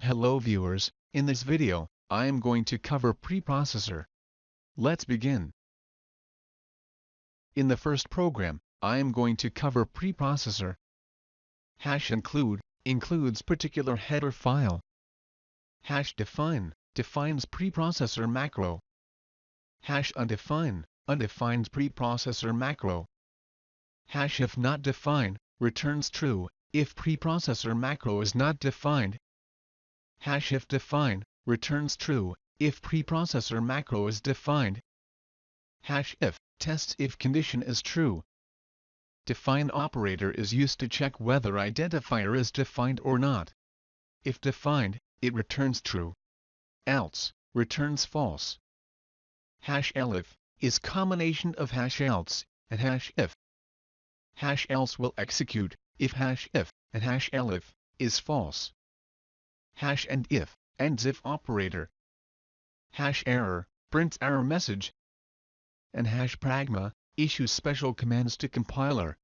Hello viewers, in this video, I am going to cover preprocessor. Let's begin. In the first program, I am going to cover preprocessor. #include includes particular header file. #define defines preprocessor macro. #undefine undefines preprocessor macro. #if not defined returns true if preprocessor macro is not defined. #if defined returns true if preprocessor macro is defined. #if tests if condition is true. Define operator is used to check whether identifier is defined or not. If defined, it returns true. Else returns false. #elif is combination of #else and #if. #else will execute if #if and #elif is false. #and if ends if operator. #error prints error message. And #pragma issues special commands to compiler.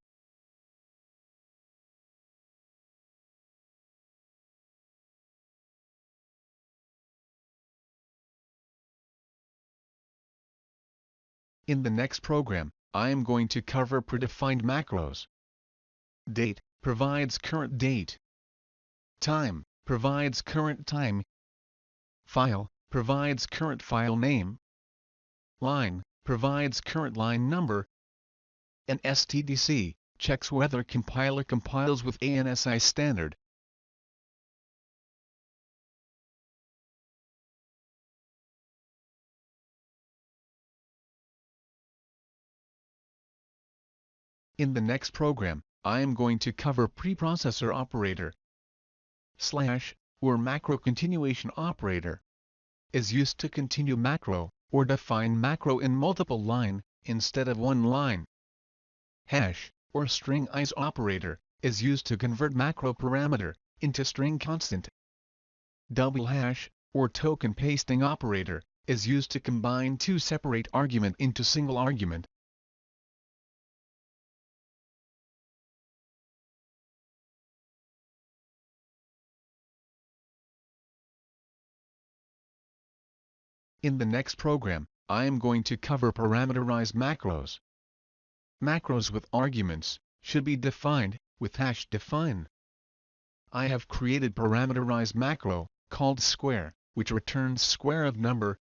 In the next program, I am going to cover predefined macros. Date provides current date. Time provides current time. File provides current file name. Line provides current line number. And stdc checks whether compiler compiles with ANSI standard. In the next program, I am going to cover preprocessor operator. / or macro continuation operator is used to continue macro or define macro in multiple line instead of one line. # or string is operator is used to convert macro parameter into string constant. Double # or token pasting operator is used to combine two separate argument into single argument. In the next program, I am going to cover parameterized macros. Macros with arguments should be defined with #define. I have created parameterized macro called square, which returns square of number.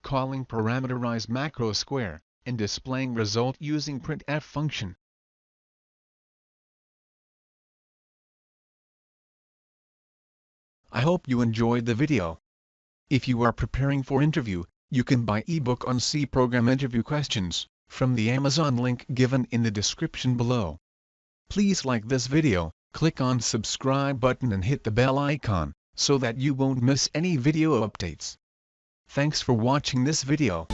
Calling parameterized macro square and displaying result using printf function. I hope you enjoyed the video. If you are preparing for interview, you can buy ebook on C program interview questions from the Amazon link given in the description below. Please like this video, click on subscribe button and hit the bell icon so that you won't miss any video updates. Thanks for watching this video.